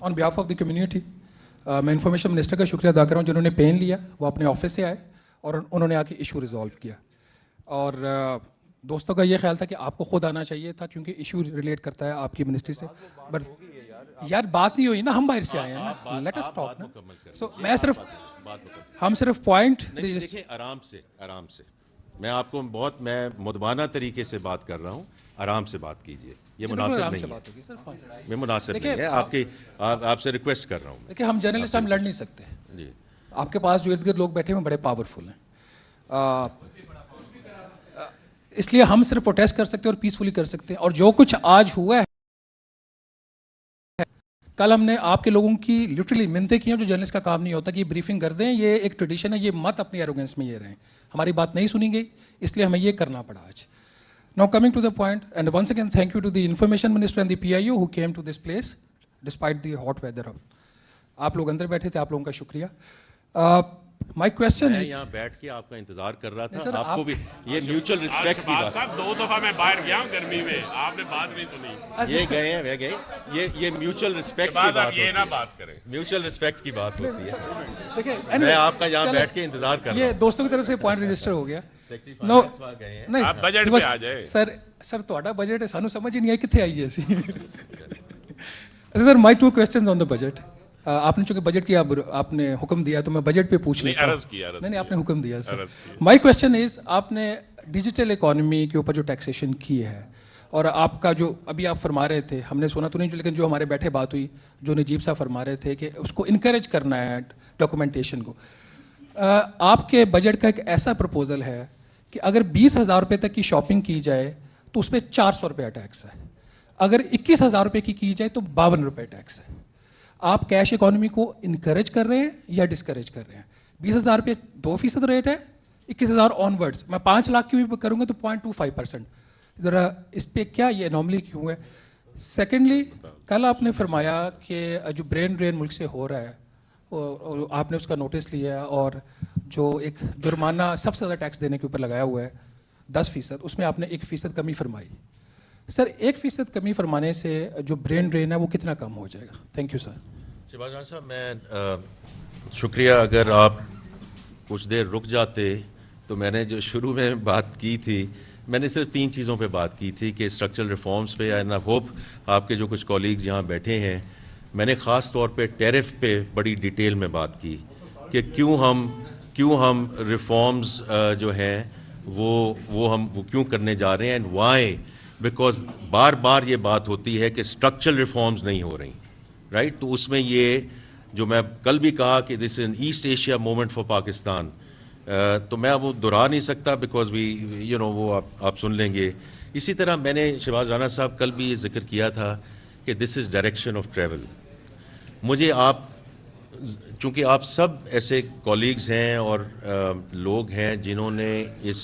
On behalf of the community मैं information minister का शुक्रिया अदा कर रहा हूँ जिन्होंने पेन लिया, वो अपने ऑफिस से आए और उन्होंने आके इशू रिजॉल्व किया। और दोस्तों का ये ख्याल था कि आपको खुद आना चाहिए था क्योंकि इशू रिलेट करता है आपकी मिनिस्ट्री से, बट यार बात नहीं हुई ना, हम बाहर से आए हैं ना, लेट अस टॉक ना। सो मैं सिर्फ हम सिर्फ पॉइंट देखिए आराम से मैं आपको मैं मुदबाना तरीके से बात कर रहा हूँ, आराम से बात कीजिए, ये मुनासिब नहीं है, मैं मुनासिब नहीं है, आपसे रिक्वेस्ट कर रहा हूँ। देखिए हम जर्नलिस्ट हम लड़ नहीं सकते जी, आपके पास जो इर्द गिर्द लोग बैठे हुए बड़े पावरफुल हैं, इसलिए हम सिर्फ प्रोटेस्ट कर सकते हैं और पीसफुली कर सकते हैं। और जो कुछ आज हुआ है, कल हमने आपके लोगों की लिटरली मिन्नतें की हैं, जो जर्नलिस्ट का काम नहीं होता कि ब्रीफिंग कर दें, ये एक ट्रेडिशन है, ये मत अपनी एरोगेंस में ये रहें, हमारी बात नहीं सुनी गई इसलिए हमें ये करना पड़ा आज। Now coming to the point and once again thank you to the information minister and the PIO who came to this place despite the hot weather. आप लोग अंदर बैठे थे, आप लोगों का शुक्रिया। माय क्वेश्चन इज, यहाँ बैठ के आपका इंतजार कर रहा था, आपको भी ये म्यूचुअल रिस्पेक्ट की बात। साहब 2 दफा मैं बाहर गया हूँ गर्मी में, आपने बात नहीं सुनी। ये गए हैं वे गए, ये म्यूचुअल रिस्पेक्ट की बात ये ना बात करें, म्यूचुअल रिस्पेक्ट की बात होती है। देखिए मैं आपका यहाँ बैठ के इंतजार कर रहा हूँ। ये दोस्तों की तरफ से पॉइंट रजिस्टर हो गया। नो नहीं आप बजट पे आ जाए सर ਤੁਹਾਡਾ बजट है, सानू समझ ही नहीं आई कितने आई है सी। Sir my 2 questions on the budget. आपने चूंकि बजट की आपने हुक्म दिया तो मैं बजट पे पूछ लेता हूँ। नहीं आपने हुक्म दिया सर। माय क्वेश्चन इज, आपने डिजिटल इकोनॉमी के ऊपर जो टैक्सेशन की है और आपका जो अभी आप फरमा रहे थे, हमने सुना तो नहीं, लेकिन जो हमारे बैठे बात हुई, जो नजीब साहब फरमा रहे थे कि उसको इनकरेज करना है डॉक्यूमेंटेशन को। आपके बजट का एक ऐसा प्रपोजल है कि अगर 20,000 रुपये तक की शॉपिंग की जाए तो उस पर 400 रुपया टैक्स है, अगर 21,000 रुपये की जाए तो 52 रुपये टैक्स है। आप कैश इकोनॉमी को इनकरेज कर रहे हैं या डिस्करेज कर रहे हैं? 20,000 रुपये 2% रेट है, 21,000 ऑनवर्ड्स, मैं 5 लाख की भी करूँगा तो 0.25%। ज़रा इस पर क्या ये एनॉमली क्यों है? सेकेंडली, कल आपने फरमाया कि जो ब्रेन ड्रेन मुल्क से हो रहा है और आपने उसका नोटिस लिया और जो एक जुर्माना सबसे ज़्यादा टैक्स देने के ऊपर लगाया हुआ है 10%, उसमें आपने 1% कमी फरमाई। सर 1% कमी फरमाने से जो ब्रेन ड्रेन है वो कितना कम हो जाएगा? Thank you sir. Shahbaz Khan साहब, मैं शुक्रिया, अगर आप कुछ देर रुक जाते तो मैंने जो शुरू में बात की थी, मैंने सिर्फ 3 चीज़ों पे बात की थी कि स्ट्रक्चरल रिफॉर्म्स पे, एंड आई होप आपके जो कुछ कॉलीग्स यहाँ बैठे हैं, मैंने ख़ास तौर पे टैरिफ पे बड़ी डिटेल में बात की कि क्यों हम रिफॉर्म्स जो हैं वो क्यों करने जा रहे हैं, एंड वाई, बिकॉज बार बार ये बात होती है कि स्ट्रक्चरल रिफॉर्म्स नहीं हो रही, राइट? तो उसमें ये जो मैं कल भी कहा कि this in east Asia movement for Pakistan, तो मैं वो दोहरा नहीं सकता बिकॉज वी वो आप सुन लेंगे। इसी तरह मैंने शहबाज राना साहब कल भी ये जिक्र किया था कि this is direction of travel. मुझे चूँकि आप सब ऐसे कॉलीग्स हैं और लोग हैं जिन्होंने इस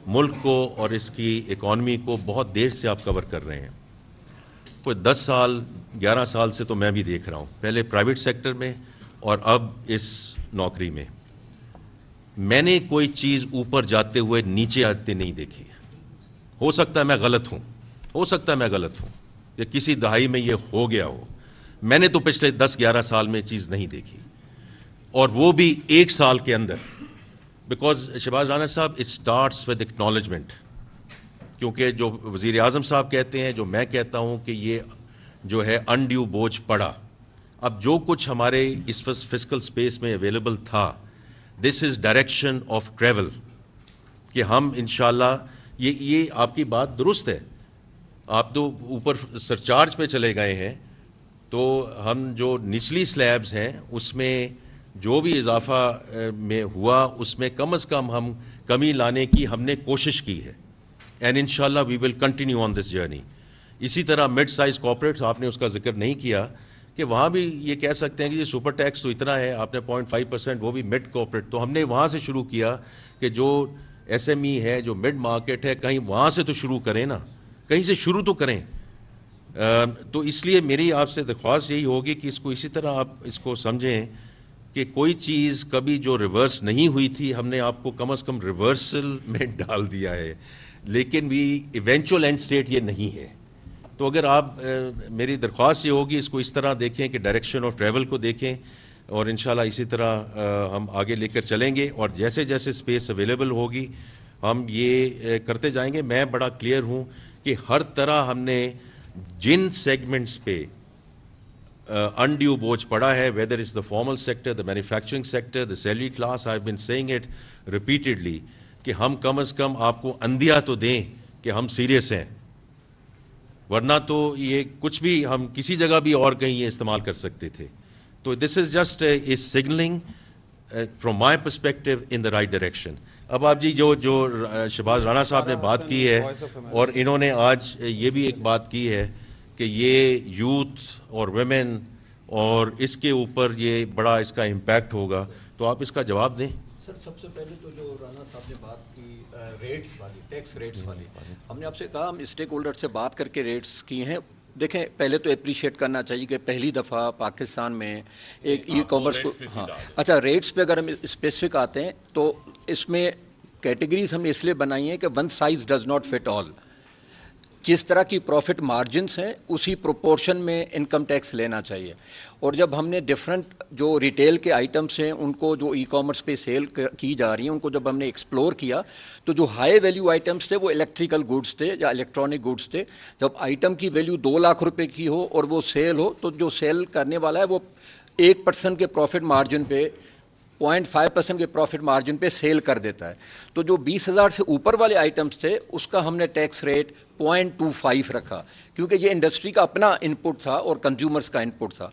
मुल्क को और इसकी इकॉनमी को बहुत देर से आप कवर कर रहे हैं, कोई 10 साल 11 साल से तो मैं भी देख रहा हूँ, पहले प्राइवेट सेक्टर में और अब इस नौकरी में। मैंने कोई चीज़ ऊपर जाते हुए नीचे आते नहीं देखी। हो सकता है मैं गलत हूँ, या किसी दहाई में ये हो गया हो, मैंने तो पिछले 10-11 साल में चीज़ नहीं देखी, और वो भी 1 साल के अंदर। बिकॉज शहबाज राना साहब, इट स्टार्ट्स विद एक्नॉलेजमेंट, क्योंकि जो वज़ीर आज़म साहब कहते हैं, जो मैं कहता हूँ कि ये जो है अनड्यू बोझ पड़ा। अब जो कुछ हमारे इस फिस्कल स्पेस में अवेलेबल था, this is direction of travel, कि हम इंशाल्लाह, ये आपकी बात दुरुस्त है, आप तो ऊपर सरचार्ज पे चले गए हैं, तो हम जो निचली स्लैब्स हैं उसमें जो भी इजाफा में हुआ उसमें कम से कम हम कमी लाने की हमने कोशिश की है, एंड इंशाल्लाह we will continue on this journey. इसी तरह मिड साइज़ कॉर्पोरेट्स, आपने उसका जिक्र नहीं किया, कि वहाँ भी ये कह सकते हैं कि ये सुपर टैक्स तो इतना है, आपने 0.5%, वो भी मिड कॉर्पोरेट, तो हमने वहाँ से शुरू किया कि जो SME है, जो मिड मार्केट है, कहीं वहाँ से तो शुरू करें ना, कहीं से शुरू तो करें। तो इसलिए मेरी आपसे दरख्वास्त यही होगी कि इसको इसी तरह आप इसको समझें कि कोई चीज़ कभी जो रिवर्स नहीं हुई थी, हमने आपको कम से कम रिवर्सल में डाल दिया है, लेकिन भी इवेंचुअल एंड स्टेट ये नहीं है। تو اگر آپ میری درخواست یہ ہوگی اس کو اس طرح دیکھیں کہ ڈائریکشن آف ٹریول کو دیکھیں اور انشاءاللہ اسی طرح ہم آگے لے کر چلیں گے اور جیسے جیسے اسپیس اویلیبل ہوگی ہم یہ کرتے جائیں گے. میں بڑا کلیئر ہوں کہ ہر طرح ہم نے جن سیگمنٹس پہ انڈیو بوجھ پڑا ہے, whether it's the formal sector, the manufacturing sector, the salary class, I've been saying it repeatedly کہ ہم کم از کم آپ کو اندیا تو دیں کہ ہم سیریس ہیں, ورنہ تو یہ کچھ بھی ہم کسی جگہ بھی اور کہیں یہ استعمال کر سکتے تھے. تو this is just a signalling from my perspective in the right direction. اب آپ جی جو شہباز رانا صاحب نے بات کی ہے اور انہوں نے آج یہ بھی ایک بات کی ہے کہ یہ یوتھ اور ویمن اور اس کے اوپر یہ بڑا اس کا امپیکٹ ہوگا, تو آپ اس کا جواب دیں. سر سب سے پہلے تو جو رانا صاحب نے بات کی ریٹس والی, ٹیکس ریٹس والی, ہم نے آپ سے کہا ہم اسٹیک ہولڈر سے بات کر کے ریٹس کی ہیں. دیکھیں پہلے تو اپریشیٹ کرنا چاہیے کہ پہلی دفعہ پاکستان میں ایک ای کامرس کو, ہاں اچھا ریٹس پہ اگر ہم اسپیسیفک آتے ہیں تو اس میں کیٹیگریز ہم نے اس لیے بنائی ہیں کہ one size does not fit all. جس طرح کی پروفٹ مارجنس ہیں اسی پروپورشن میں انکم ٹیکس لینا چاہیے. اور جب ہم نے ڈفرینٹ جو ریٹیل کے آئٹمس ہیں ان کو جو ای کامرس پہ سیل کی جا رہی ہیں ان کو جب ہم نے ایکسپلور کیا تو جو ہائی ویلیو آئٹمس تھے وہ الیکٹریکل گوڈس تھے یا الیکٹرانک گوڈس تھے. جب آئٹم کی ویلیو 2 لاکھ روپے کی ہو اور وہ سیل ہو تو جو سیل کرنے والا ہے وہ 1% کے پروفٹ مارجن پہ 0.5% کے پروفٹ مارجن پہ سیل کر دیتا ہے. تو جو 20,000 سے اوپر والے آئٹمس تھے اس کا ہم نے ٹیکس ریٹ 0.25 رکھا کیونکہ یہ انڈسٹری کا اپنا ان پٹ تھا اور کنزیومرز کا ان پٹ تھا.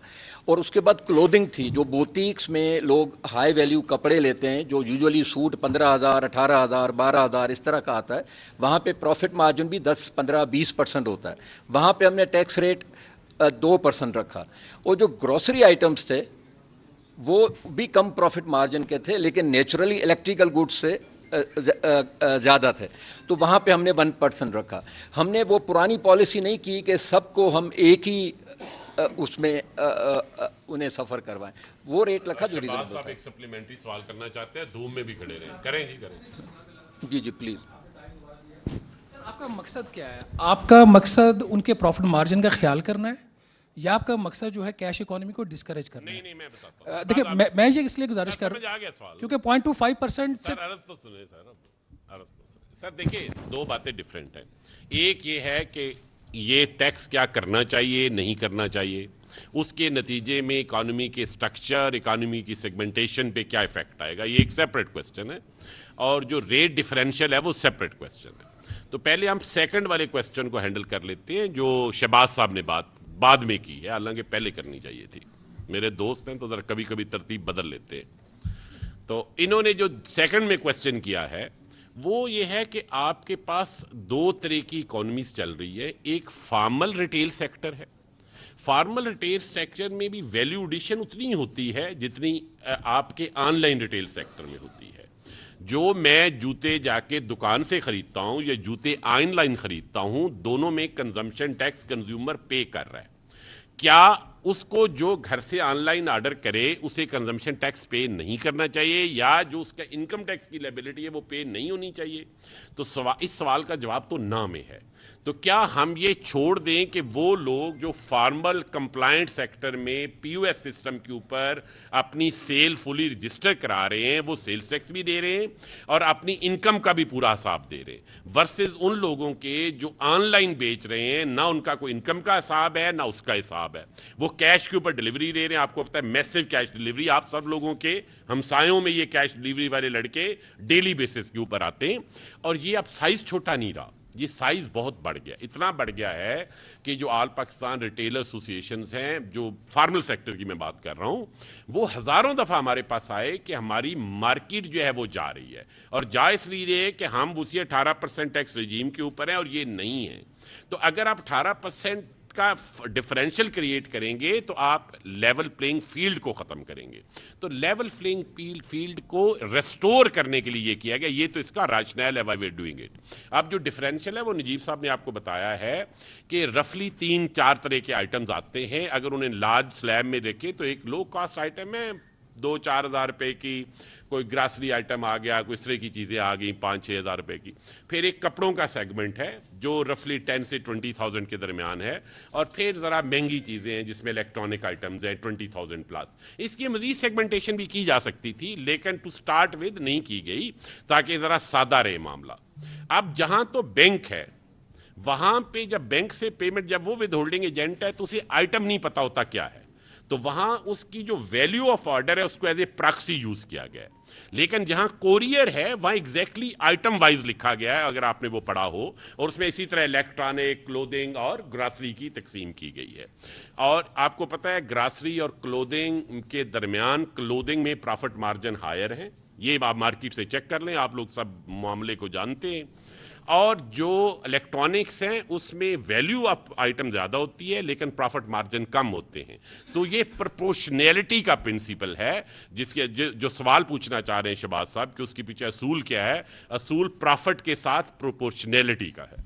اور اس کے بعد کلودنگ تھی, جو بوتیکس میں لوگ ہائی ویلیو کپڑے لیتے ہیں جو یوزولی سوٹ 15,000 18,000 12,000 اس طرح کا آتا ہے, وہاں پہ پروفٹ مارجن بھی 10 15 20% ہوتا ہے. وہاں پہ ہم نے ٹیکس ریٹ 2% رکھا. اور جو گروسری آئٹمس تھے وہ بھی کم پروفٹ مارجن کے تھے لیکن نیچرلی الیکٹریکل گوڈس سے زیادہ تھے, تو وہاں پہ ہم نے 1% رکھا. ہم نے وہ پرانی پالیسی نہیں کی کہ سب کو ہم ایک ہی اس میں انہیں سفر کروائیں, وہ ریٹ رکھا جو ریزنیبل تھا. ایک سپلیمنٹری سوال کرنا چاہتے ہیں, دھوم میں بھی کھڑے رہیں. کریں جی کریں. جی پلیز. آپ کا مقصد کیا ہے؟ آپ کا مقصد ان کے پروفٹ مارجن کا خیال کرنا ہے یا آپ کا مقصد جو ہے کیش اکانومی کو ڈسکریج کرنا ہے؟ نہیں میں بتاتا ہوں. دیکھیں میں یہ اس لیے گزارش کر رہا ہوں کیونکہ 0.25% سر عرض تو سنیں سر دیکھیں 2 باتیں ڈفرینٹ ہیں. ایک یہ ہے کہ یہ ٹیکس کیا کرنا چاہیے نہیں کرنا چاہیے, اس کے نتیجے میں اکانومی کے سٹرکچر اکانومی کی سیگمنٹیشن پہ کیا ایفیکٹ آئے گا, یہ ایک سیپریٹ کویسچن ہے. اور جو ریٹ ڈفرینشیل ہے وہ سیپریٹ کویسچن ہے. تو پہلے ہم سیکنڈ والے کویسچن کو ہینڈل کر لیتے ہیں جو شہباز صاحب نے بات بعد میں کی ہے, حالانکہ پہلے کرنی چاہیے تھی. میرے دوست ہیں تو ذرا کبھی کبھی ترتیب بدل لیتے ہیں. تو انہوں نے جو سیکنڈ میں کویسچن کیا ہے وہ یہ ہے کہ آپ کے پاس 2 طرح کی اکانومیز چل رہی ہے. ایک فارمل ریٹیل سیکٹر ہے. فارمل ریٹیل سیکٹر میں بھی ویلیو ایڈیشن اتنی ہوتی ہے جتنی آپ کے آن لائن ریٹیل سیکٹر میں ہوتی ہے. جو میں جوتے جا کے دکان سے خریدتا ہوں یا جوتے آن لائن خریدتا ہوں, دونوں میں کنزمپشن ٹیکس کنزیومر پے کر رہا ہے. کیا اس کو جو گھر سے آن لائن آرڈر کرے اسے کنزمپشن ٹیکس پے نہیں کرنا چاہیے یا جو اس کا انکم ٹیکس کی لیبلٹی ہے وہ پے نہیں ہونی چاہیے؟ تو اس سوال کا جواب تو نہ میں ہے. تو کیا ہم یہ چھوڑ دیں کہ وہ لوگ جو فارمل کمپلائنٹ سیکٹر میں پی او ایس سسٹم کے اوپر اپنی سیل فلی رجسٹر کرا رہے ہیں وہ سیلز ٹیکس بھی دے رہے ہیں اور اپنی انکم کا بھی پورا حساب دے رہے ہیں, ورسز ان لوگوں کے جو آن لائن بیچ رہے ہیں نہ ان کا کوئی انکم کا حساب ہے نہ اس کا حساب ہے, وہ کیش کے اوپر ڈلیوری دے رہے ہیں. آپ کو پتہ ہے میسو کیش ڈلیوری, آپ سب لوگوں کے ہمسایوں میں یہ کیش ڈلیوری والے لڑکے ڈیلی بیسس کے اوپر آتے ہیں. اور یہ اب سائز چھوٹا نہیں رہا, یہ سائز بہت بڑھ گیا. اتنا بڑھ گیا ہے کہ جو آل پاکستان ریٹیلر ایسوسیشنز ہیں جو فارمل سیکٹر کی میں بات کر رہا ہوں, وہ ہزاروں دفعہ ہمارے پاس آئے کہ ہماری مارکیٹ جو ہے وہ جا رہی ہے, اور جا اس لیے ہے کہ ہم اسی 18% ٹیکس رجیم کے اوپر ہیں اور یہ نہیں ہے. تو اگر آپ 18% کا ڈفرینشل کریٹ کریں گے تو آپ لیول پلینگ فیلڈ کو ختم کریں گے. تو لیول پلینگ فیلڈ کو ریسٹور کرنے کے لیے یہ کیا گیا, یہ تو اس کا راشنل ہے why we are doing it. اب جو ڈفرینشل ہے وہ نجیب صاحب نے آپ کو بتایا ہے کہ رفلی 3-4 طرح کے آئٹمز آتے ہیں. اگر انہیں لارج سلیب میں رکھے تو ایک لو کاسٹ آئٹم ہے 2-4 हज़ार रुपए की कोई ग्रासरी आइटम आ गया, कोई इस तरह की चीज़ें आ गई 5-6 हज़ार रुपए की। फिर एक कपड़ों का सेगमेंट है जो रफली 10 से 20,000 के दरमियान है, और फिर ज़रा महंगी चीज़ें हैं जिसमें इलेक्ट्रॉनिक आइटम्स हैं 20,000 प्लस। इसकी मज़ीद सेगमेंटेशन भी की जा सकती थी, लेकिन टू स्टार्ट विद नहीं की गई ताकि ज़रा सादा रहे मामला। अब जहाँ तो बैंक है, वहाँ पे जब बैंक से पेमेंट, जब वो विद होल्डिंग एजेंट है तो उसे आइटम नहीं पता होता क्या है, तो वहाँ उसकी जो वैल्यू ऑफ ऑर्डर है उसको एज ए प्रॉक्सी यूज किया गया है। लेकिन जहाँ कोरियर है वहाँ एग्जैक्टली आइटम वाइज लिखा गया है, अगर आपने वो पढ़ा हो, और उसमें इसी तरह इलेक्ट्रॉनिक, क्लोथिंग और ग्रासरी की तकसीम की गई है। और आपको पता है ग्रासरी और क्लोथिंग के दरमियान क्लोथिंग में प्रॉफिट मार्जिन हायर है, ये आप मार्केट से चेक कर लें, आप लोग सब मामले को जानते हैं। और जो इलेक्ट्रॉनिक्स हैं उसमें वैल्यू ऑफ आइटम ज़्यादा होती है लेकिन प्रॉफिट मार्जिन कम होते हैं। तो ये प्रोपोर्शनैलिटी का प्रिंसिपल है, जिसके जो सवाल पूछना चाह रहे हैं शहबाज साहब कि उसके पीछे असूल क्या है, असूल प्रॉफिट के साथ प्रोपोर्शनैलिटी का है।